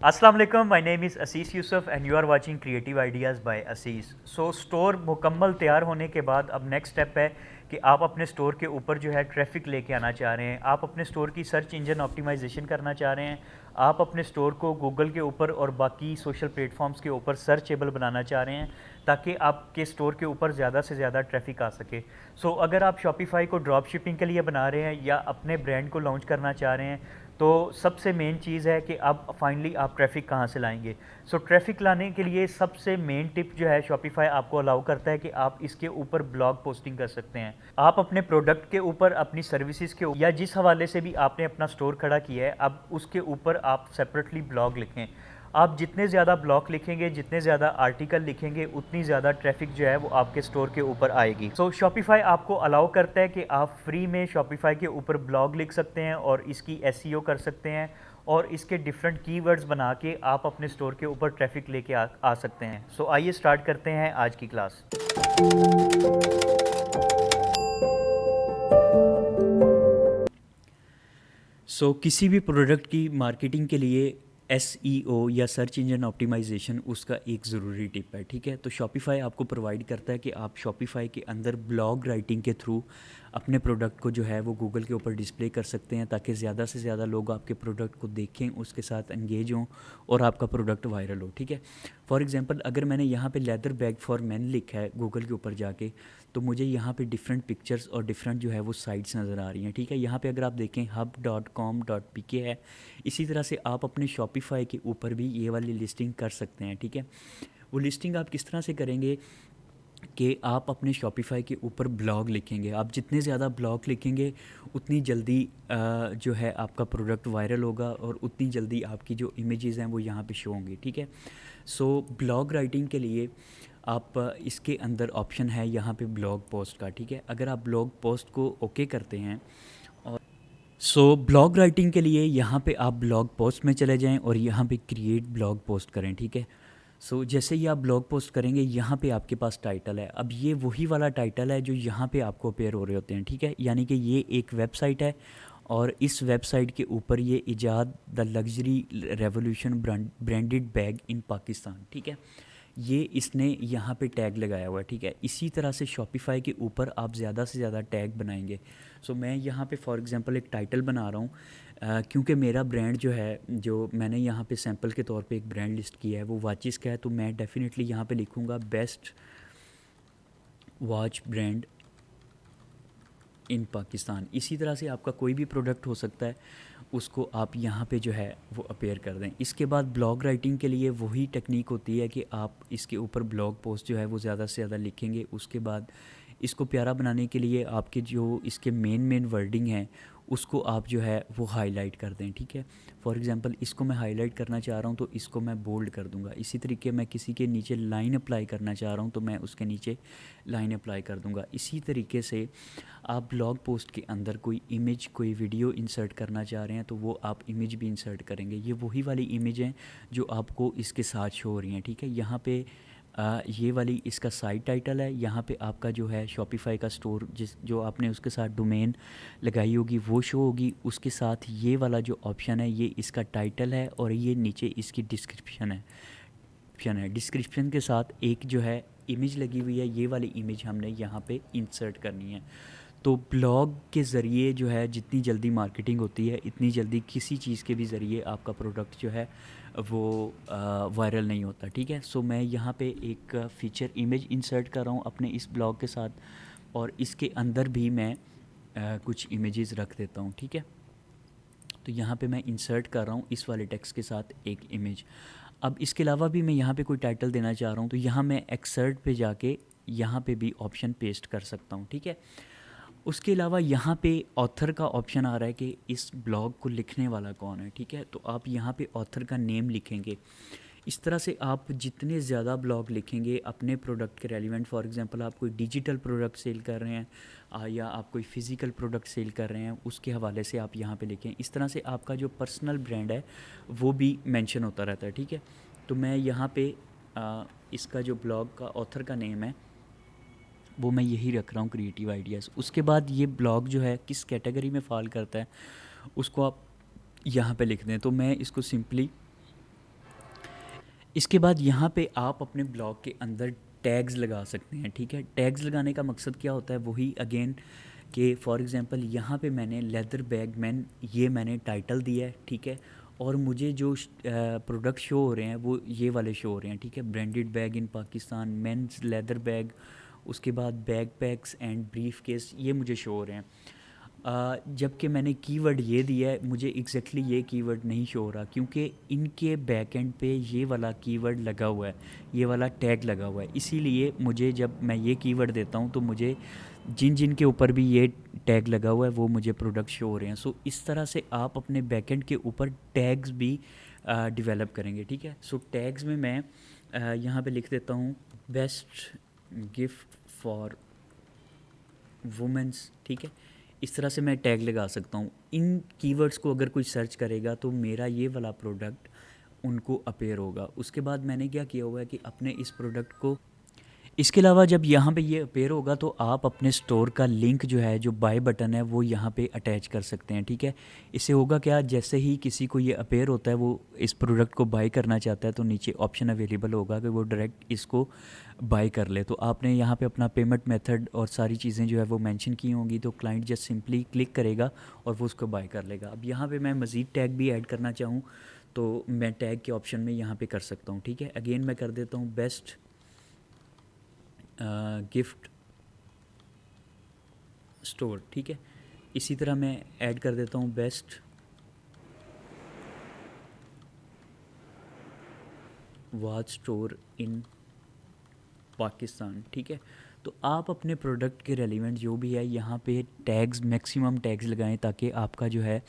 अस्सलाम वालेकुम, my name is Asis Yusuf and you are watching creative ideas by Asis. So store मुकम्मल तैयार होने के बाद अब नेक्स्ट स्टेप है कि आप अपने स्टोर के ऊपर जो है ट्रैफिक लेके आना चाह रहे हैं। आप अपने स्टोर की सर्च इंजन ऑप्टिमाइजेशन करना चाह रहे हैं। आप अपने स्टोर को गूगल के ऊपर और बाकी सोशल प्लेटफॉर्म्स के ऊपर सर्चेबल बनाना चाह रहे हैं ताकि आपके स्टोर के ऊपर ज़्यादा से ज़्यादा ट्रैफिक आ सके। सो अगर आप शॉपिफाई को ड्रॉप शिपिंग के लिए बना रहे हैं या अपने ब्रांड को लॉन्च करना चाह रहे हैं, तो सबसे मेन चीज़ है कि अब फाइनली आप ट्रैफिक कहाँ से लाएंगे। सो ट्रैफिक लाने के लिए सबसे मेन टिप जो है शॉपिफाई आपको अलाउ करता है कि आप इसके ऊपर ब्लॉग पोस्टिंग कर सकते हैं। आप अपने प्रोडक्ट के ऊपर, अपनी सर्विसेज के ऊपर या जिस हवाले से भी आपने अपना स्टोर खड़ा किया है, अब उसके ऊपर आप सेपरेटली ब्लॉग लिखें। आप जितने ज़्यादा ब्लॉग लिखेंगे, जितने ज़्यादा आर्टिकल लिखेंगे, उतनी ज़्यादा ट्रैफिक जो है वो आपके स्टोर के ऊपर आएगी। सो शॉपिफाई आपको अलाउ करता है कि आप फ्री में शॉपिफाई के ऊपर ब्लॉग लिख सकते हैं और इसकी एसईओ कर सकते हैं और इसके डिफरेंट कीवर्ड्स बना के आप अपने स्टोर के ऊपर ट्रैफिक लेके आ सकते हैं। सो आइए स्टार्ट करते हैं आज की क्लास। किसी भी प्रोडक्ट की मार्केटिंग के लिए एसईओ या सर्च इंजन ऑप्टिमाइजेशन उसका एक ज़रूरी टिप है, ठीक है। तो शॉपिफाई आपको प्रोवाइड करता है कि आप शॉपिफाई के अंदर ब्लॉग राइटिंग के थ्रू अपने प्रोडक्ट को जो है वो गूगल के ऊपर डिस्प्ले कर सकते हैं ताकि ज़्यादा से ज़्यादा लोग आपके प्रोडक्ट को देखें, उसके साथ एंगेज हों और आपका प्रोडक्ट वायरल हो, ठीक है। फॉर एग्जांपल अगर मैंने यहाँ पे लेदर बैग फॉर मैन लिखा है गूगल के ऊपर जाके, तो मुझे यहाँ पे डिफरेंट पिक्चर्स और डिफरेंट जो है वो साइट्स नज़र आ रही हैं, ठीक है। यहाँ पे अगर आप देखें hub.com.pk है। इसी तरह से आप अपने शॉपिफाई के ऊपर भी ये वाली लिस्टिंग कर सकते हैं, ठीक है। वो लिस्टिंग आप किस तरह से करेंगे कि आप अपने शॉपिफाई के ऊपर ब्लॉग लिखेंगे। आप जितने ज़्यादा ब्लॉग लिखेंगे उतनी जल्दी जो है आपका प्रोडक्ट वायरल होगा और उतनी जल्दी आपकी जो इमेजेस हैं वो यहाँ पे शो होंगी, ठीक है। सो ब्लॉग राइटिंग के लिए आप इसके अंदर ऑप्शन है यहाँ पे ब्लॉग पोस्ट का, ठीक है। अगर आप ब्लॉग पोस्ट को ओके करते हैं और ब्लॉग राइटिंग के लिए यहाँ पे आप ब्लॉग पोस्ट में चले जाएं और यहाँ पे क्रिएट ब्लॉग पोस्ट करें, ठीक है। जैसे ही आप ब्लॉग पोस्ट करेंगे यहाँ पे आपके पास टाइटल है। अब ये वही वाला टाइटल है जो यहाँ पे आपको अपेयर हो रहे होते हैं, ठीक है। यानी कि ये एक वेबसाइट है और इस वेबसाइट के ऊपर ये इजाद the luxury revolution branded bag in Pakistan, ठीक है। ये इसने यहाँ पे टैग लगाया हुआ है, ठीक है। इसी तरह से शॉपिफाई के ऊपर आप ज़्यादा से ज़्यादा टैग बनाएंगे। मैं यहाँ पे फॉर एग्जांपल एक टाइटल बना रहा हूँ क्योंकि मेरा ब्रांड जो है, जो मैंने यहाँ पे सैंपल के तौर पे एक ब्रांड लिस्ट किया है वो वाचिस का है, तो मैं डेफिनेटली यहाँ पे लिखूँगा बेस्ट वॉच ब्रांड इन पाकिस्तान। इसी तरह से आपका कोई भी प्रोडक्ट हो सकता है, उसको आप यहाँ पे जो है वो अपेयर कर दें। इसके बाद ब्लॉग राइटिंग के लिए वही टेक्निक होती है कि आप इसके ऊपर ब्लॉग पोस्ट जो है वो ज़्यादा से ज़्यादा लिखेंगे। उसके बाद इसको प्यारा बनाने के लिए आपके जो इसके मेन वर्डिंग हैं उसको आप जो है वो हाईलाइट कर दें, ठीक है। फॉर एग्जांपल इसको मैं हाईलाइट करना चाह रहा हूँ तो इसको मैं बोल्ड कर दूँगा। इसी तरीके मैं किसी के नीचे लाइन अप्लाई करना चाह रहा हूँ तो मैं उसके नीचे लाइन अप्लाई कर दूँगा। इसी तरीके से आप ब्लॉग पोस्ट के अंदर कोई इमेज, कोई वीडियो इंसर्ट करना चाह रहे हैं तो वो आप इमेज भी इंसर्ट करेंगे। ये वही वाली इमेज हैं जो आपको इसके साथ शो हो रही हैं, ठीक है। यहाँ पे ये वाली इसका साइट टाइटल है। यहाँ पे आपका जो है शॉपिफाई का स्टोर जो आपने उसके साथ डोमेन लगाई होगी वो शो होगी। उसके साथ ये वाला जो ऑप्शन है ये इसका टाइटल है और ये नीचे इसकी डिस्क्रिप्शन है। डिस्क्रिप्शन के साथ एक जो है इमेज लगी हुई है, ये वाली इमेज हमने यहाँ पे इंसर्ट करनी है। तो ब्लॉग के ज़रिए जो है जितनी जल्दी मार्केटिंग होती है इतनी जल्दी किसी चीज़ के भी ज़रिए आपका प्रोडक्ट जो है वो वायरल नहीं होता, ठीक है। मैं यहाँ पे एक फ़ीचर इमेज इंसर्ट कर रहा हूँ अपने इस ब्लॉग के साथ और इसके अंदर भी मैं कुछ इमेजेस रख देता हूँ, ठीक है। तो यहाँ पे मैं इंसर्ट कर रहा हूँ इस वाले टेक्स्ट के साथ एक इमेज। अब इसके अलावा भी मैं यहाँ पे कोई टाइटल देना चाह रहा हूँ तो यहाँ मैं एक्सर्ट पे जाके यहाँ पे भी ऑप्शन पेस्ट कर सकता हूँ, ठीक है। उसके अलावा यहाँ पे ऑथर का ऑप्शन आ रहा है कि इस ब्लॉग को लिखने वाला कौन है, ठीक है। तो आप यहाँ पे ऑथर का नेम लिखेंगे। इस तरह से आप जितने ज़्यादा ब्लॉग लिखेंगे अपने प्रोडक्ट के रेलिवेंट, फॉर एग्जांपल आप कोई डिजिटल प्रोडक्ट सेल कर रहे हैं या आप कोई फ़िज़िकल प्रोडक्ट सेल कर रहे हैं, उसके हवाले से आप यहाँ पे लिखें। इस तरह से आपका जो पर्सनल ब्रांड है वो भी मेंशन होता रहता है, ठीक है। तो मैं यहाँ पे इसका जो ब्लॉग का ऑथर का नेम है वो मैं यही रख रहा हूँ, क्रिएटिव आइडियाज़। उसके बाद ये ब्लॉग जो है किस कैटेगरी में फ़ॉल करता है उसको आप यहाँ पे लिख दें। तो मैं इसको सिंपली इसके बाद यहाँ पे आप अपने ब्लॉग के अंदर टैग्स लगा सकते हैं, ठीक है। टैग्स लगाने का मकसद क्या होता है, वही अगेन कि फॉर एग्ज़ाम्पल यहाँ पे मैंने लेदर बैग मैन ये मैंने टाइटल दिया है, ठीक है। और मुझे जो प्रोडक्ट शो हो रहे हैं वो ये वाले शो हो रहे हैं, ठीक है। Branded bag in Pakistan, mains leather bag, उसके बाद bag packs and brief case, ये मुझे शो हो रहे हैं। जबकि मैंने कीवर्ड ये दिया है, मुझे एग्जैक्टली ये कीवर्ड नहीं शो हो रहा, क्योंकि इनके बैकएंड पे ये वाला कीवर्ड लगा हुआ है, ये वाला टैग लगा हुआ है। इसीलिए मुझे जब मैं ये कीवर्ड देता हूँ तो मुझे जिन जिन के ऊपर भी ये टैग लगा हुआ है वो मुझे प्रोडक्ट शो हो रहे हैं। सो इस तरह से आप अपने बैकएंड के ऊपर टैग्स भी डेवलप करेंगे, ठीक है। सो टैग्स में मैं यहाँ पे लिख देता हूँ बेस्ट गिफ्ट फॉर वुमेंस, ठीक है। इस तरह से मैं टैग लगा सकता हूँ। इन कीवर्ड्स को अगर कोई सर्च करेगा तो मेरा ये वाला प्रोडक्ट उनको अपेयर होगा। उसके बाद मैंने क्या किया हुआ है कि अपने इस प्रोडक्ट को, इसके अलावा जब यहाँ पे ये अपेयर होगा तो आप अपने स्टोर का लिंक जो है, जो बाय बटन है, वो यहाँ पे अटैच कर सकते हैं, ठीक है। इससे होगा क्या, जैसे ही किसी को ये अपेयर होता है, वो इस प्रोडक्ट को बाय करना चाहता है, तो नीचे ऑप्शन अवेलेबल होगा कि वो डायरेक्ट इसको बाय कर ले। तो आपने यहाँ पे अपना पेमेंट मेथड और सारी चीज़ें जो है वो मेंशन की होंगी, तो क्लाइंट जस्ट सिंपली क्लिक करेगा और वो उसको बाय कर लेगा। अब यहाँ पे मैं मज़ीद टैग भी ऐड करना चाहूँ तो मैं टैग के ऑप्शन में यहाँ पे कर सकता हूँ, ठीक है। अगेन मैं कर देता हूँ बेस्ट गिफ्ट स्टोर, ठीक है। इसी तरह मैं ऐड कर देता हूँ best watch store in Pakistan, ठीक है। तो आप अपने प्रोडक्ट के रेलिवेंट जो भी है यहाँ पे टैग्स, मैक्सिमम टैग्स लगाएं ताकि आपका जो है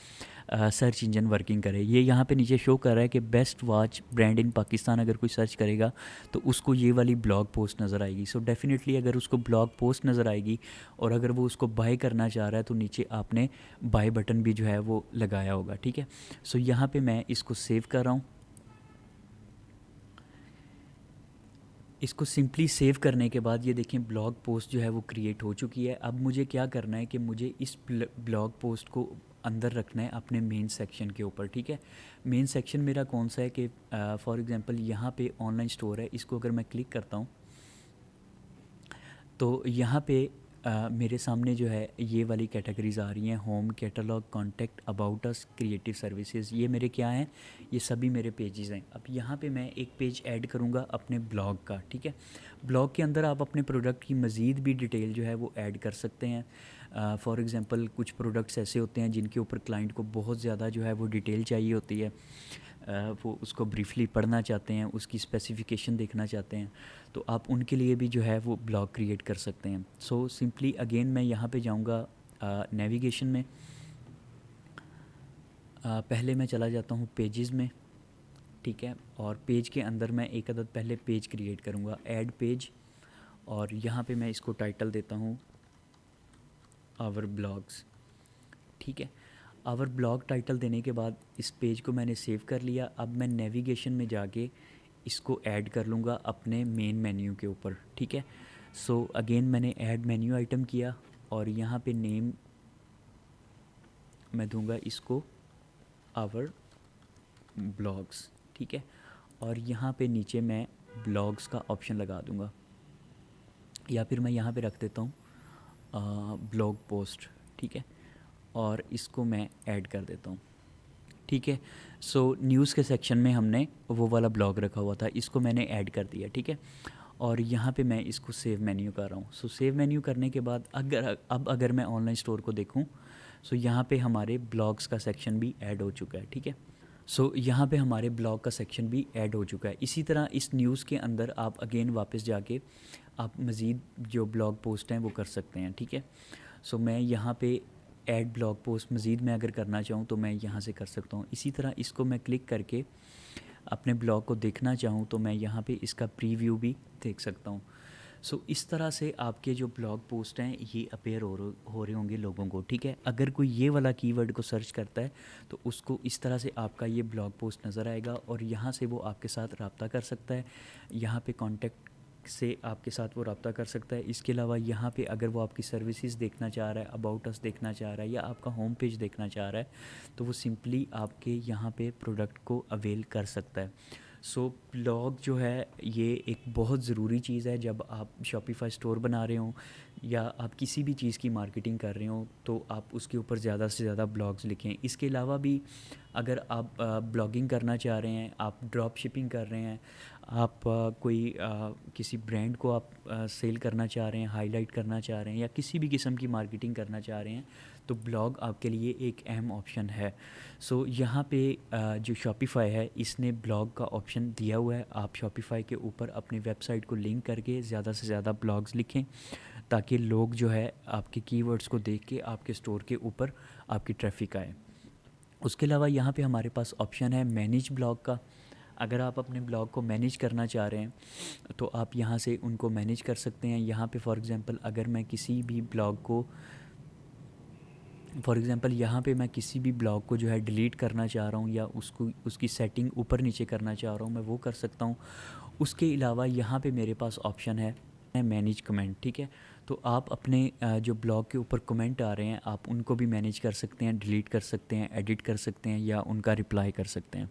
सर्च इंजन वर्किंग करे। ये यहाँ पे नीचे शो कर रहा है कि बेस्ट वॉच ब्रांड इन पाकिस्तान, अगर कोई सर्च करेगा तो उसको ये वाली ब्लॉग पोस्ट नज़र आएगी। सो डेफिनेटली अगर उसको ब्लॉग पोस्ट नज़र आएगी और अगर वो उसको बाय करना चाह रहा है तो नीचे आपने बाय बटन भी जो है वो लगाया होगा, ठीक है। सो यहाँ पर मैं इसको सेव कर रहा हूँ। इसको सिंपली सेव करने के बाद ये देखें ब्लॉग पोस्ट जो है वो क्रिएट हो चुकी है। अब मुझे क्या करना है कि मुझे इस ब्लॉग पोस्ट को अंदर रखना है अपने मेन सेक्शन के ऊपर, ठीक है। मेन सेक्शन मेरा कौन सा है कि फॉर एग्जांपल यहाँ पे ऑनलाइन स्टोर है, इसको अगर मैं क्लिक करता हूँ तो यहाँ पे मेरे सामने जो है ये वाली कैटेगरीज आ रही हैं, home, catalogue, contact, about us, creative services. ये मेरे क्या हैं, ये सभी मेरे पेजेस हैं। अब यहाँ पे मैं एक पेज ऐड करूँगा अपने ब्लॉग का, ठीक है। ब्लॉग के अंदर आप अपने प्रोडक्ट की मज़ीद भी डिटेल जो है वो ऐड कर सकते हैं। फॉर एग्ज़ाम्पल कुछ प्रोडक्ट्स ऐसे होते हैं जिनके ऊपर क्लाइंट को बहुत ज़्यादा जो है वो डिटेल चाहिए होती है, वो उसको ब्रीफली पढ़ना चाहते हैं, उसकी स्पेसिफिकेशन देखना चाहते हैं, तो आप उनके लिए भी जो है वो ब्लॉग क्रिएट कर सकते हैं। सो सिंपली अगेन मैं यहाँ पे जाऊँगा नेविगेशन में, पहले मैं चला जाता हूँ पेजेस में, ठीक है। और पेज के अंदर मैं एक अदद पहले पेज क्रिएट करूँगा, ऐड पेज, और यहाँ पे मैं इसको टाइटल देता हूँ आवर ब्लॉग्स, ठीक है। आवर ब्लॉग टाइटल देने के बाद इस पेज को मैंने सेव कर लिया। अब मैं नेविगेशन में जाके इसको ऐड कर लूँगा अपने मेन मेन्यू के ऊपर, ठीक है। सो अगेन मैंने ऐड मेन्यू आइटम किया और यहाँ पे नेम मैं दूंगा इसको आवर ब्लॉग्स, ठीक है। और यहाँ पे नीचे मैं ब्लॉग्स का ऑप्शन लगा दूंगा, या फिर मैं यहाँ पे रख देता हूँ ब्लॉग पोस्ट, ठीक है। और इसको मैं ऐड कर देता हूँ, ठीक है। सो न्यूज़ के सेक्शन में हमने वो वाला ब्लॉग रखा हुआ था, इसको मैंने ऐड कर दिया, ठीक है। और यहाँ पे मैं इसको सेव मेन्यू कर रहा हूँ। सो सेव मेन्यू करने के बाद अगर मैं ऑनलाइन स्टोर को देखूँ, सो यहाँ पे हमारे ब्लॉग्स का सेक्शन भी ऐड हो चुका है, ठीक है। सो यहाँ पे हमारे ब्लॉग का सेक्शन भी ऐड हो चुका है। इसी तरह इस न्यूज़ के अंदर आप अगेन वापस जाके आप मज़ीद जो ब्लॉग पोस्ट हैं वो कर सकते हैं, ठीक है। सो मैं यहाँ पे ऐड ब्लॉग पोस्ट मज़ीद मैं अगर करना चाहूँ तो मैं यहाँ से कर सकता हूँ। इसी तरह इसको मैं क्लिक करके अपने ब्लॉग को देखना चाहूँ तो मैं यहाँ पे इसका प्रीव्यू भी देख सकता हूँ। सो इस तरह से आपके जो ब्लॉग पोस्ट हैं ये अपेयर हो रहे होंगे लोगों को, ठीक है। अगर कोई ये वाला कीवर्ड को सर्च करता है तो उसको इस तरह से आपका ये ब्लॉग पोस्ट नज़र आएगा और यहाँ से वो आपके साथ रब्ता कर सकता है। यहाँ पे कॉन्टैक्ट से आपके साथ वो रब्ता कर सकता है। इसके अलावा यहाँ पे अगर वो आपकी सर्विसेज देखना चाह रहा है, अबाउट अस देखना चाह रहा है, या आपका होम पेज देखना चाह रहा है, तो वो सिंपली आपके यहाँ पे प्रोडक्ट को अवेल कर सकता है। सो ब्लॉग जो है ये एक बहुत ज़रूरी चीज़ है जब आप शॉपिफाई स्टोर बना रहे हो या आप किसी भी चीज़ की मार्केटिंग कर रहे हो, तो आप उसके ऊपर ज़्यादा से ज़्यादा ब्लॉग्स लिखें। इसके अलावा भी अगर आप ब्लॉगिंग करना चाह रहे हैं, आप ड्रॉप शिपिंग कर रहे हैं, आप किसी ब्रांड को आप सेल करना चाह रहे हैं, हाईलाइट करना चाह रहे हैं, या किसी भी किस्म की मार्केटिंग करना चाह रहे हैं, तो ब्लॉग आपके लिए एक अहम ऑप्शन है। सो यहाँ पे जो शॉपिफाई है इसने ब्लॉग का ऑप्शन दिया हुआ है। आप शॉपिफाई के ऊपर अपनी वेबसाइट को लिंक करके ज़्यादा से ज़्यादा ब्लॉग्स लिखें, ताकि लोग जो है आपके कीवर्ड्स को देख के आपके स्टोर के ऊपर आपकी ट्रैफिक आए। उसके अलावा यहाँ पे हमारे पास ऑप्शन है मैनेज ब्लॉग का। अगर आप अपने ब्लॉग को मैनेज करना चाह रहे हैं तो आप यहाँ से उनको मैनेज कर सकते हैं। यहाँ पे फॉर एग्ज़ाम्पल अगर मैं किसी भी ब्लॉग को यहाँ पे मैं किसी भी ब्लॉग को जो है डिलीट करना चाह रहा हूँ या उसको उसकी सेटिंग ऊपर नीचे करना चाह रहा हूँ, मैं वो कर सकता हूँ। उसके अलावा यहाँ पे मेरे पास ऑप्शन है मैनेज कमेंट, ठीक है। तो आप अपने जो ब्लॉग के ऊपर कमेंट आ रहे हैं आप उनको भी मैनेज कर सकते हैं, डिलीट कर सकते हैं, एडिट कर सकते हैं या उनका रिप्लाई कर सकते हैं।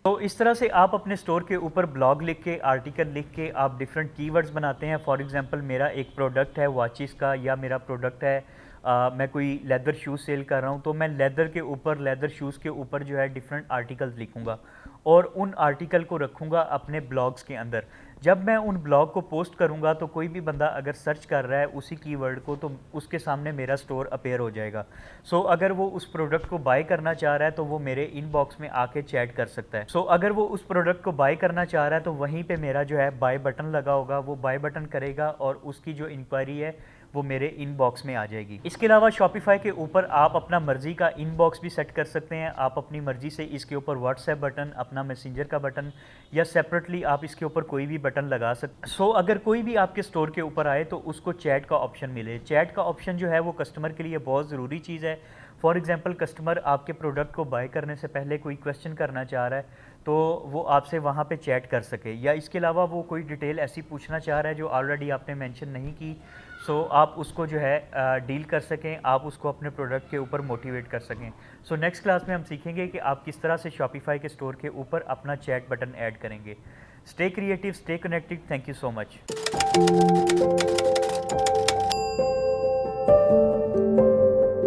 तो इस तरह से आप अपने स्टोर के ऊपर ब्लॉग लिख के, आर्टिकल लिख के आप डिफरेंट कीवर्ड्स बनाते हैं। फॉर एग्जांपल मेरा एक प्रोडक्ट है वॉचेस का, या मेरा प्रोडक्ट है मैं कोई लेदर शूज़ सेल कर रहा हूँ, तो मैं लेदर के ऊपर, लेदर शूज़ के ऊपर जो है डिफरेंट आर्टिकल्स लिखूँगा और उन आर्टिकल को रखूँगा अपने ब्लॉग्स के अंदर। जब मैं उन ब्लॉग को पोस्ट करूँगा तो कोई भी बंदा अगर सर्च कर रहा है उसी कीवर्ड को, तो उसके सामने मेरा स्टोर अपेयर हो जाएगा। सो अगर वो उस प्रोडक्ट को बाय करना चाह रहा है तो वो मेरे इनबॉक्स में आके चैट कर सकता है। सो अगर वो उस प्रोडक्ट को बाय करना चाह रहा है तो वहीं पे मेरा जो है बाय बटन लगा होगा, वो बाय बटन करेगा और उसकी जो इंक्वायरी है वो मेरे इनबॉक्स में आ जाएगी। इसके अलावा शॉपिफाई के ऊपर आप अपना मर्जी का इनबॉक्स भी सेट कर सकते हैं। आप अपनी मर्जी से इसके ऊपर व्हाट्सएप बटन, अपना मैसेंजर का बटन, या सेपरेटली आप इसके ऊपर कोई भी बटन लगा सकते। सो अगर कोई भी आपके स्टोर के ऊपर आए तो उसको चैट का ऑप्शन मिले। चैट का ऑप्शन जो है वो कस्टमर के लिए बहुत ज़रूरी चीज़ है। फॉर एग्जांपल कस्टमर आपके प्रोडक्ट को बाय करने से पहले कोई क्वेश्चन करना चाह रहा है तो वो आपसे वहाँ पे चैट कर सके, या इसके अलावा वो कोई डिटेल ऐसी पूछना चाह रहा है जो ऑलरेडी आपने मेंशन नहीं की, सो आप उसको जो है डील कर सकें, आप उसको अपने प्रोडक्ट के ऊपर मोटिवेट कर सकें। सो नेक्स्ट क्लास में हम सीखेंगे कि आप किस तरह से शॉपिफाई के स्टोर के ऊपर अपना चैट बटन ऐड करेंगे। Stay creative, stay connected, thank you so much.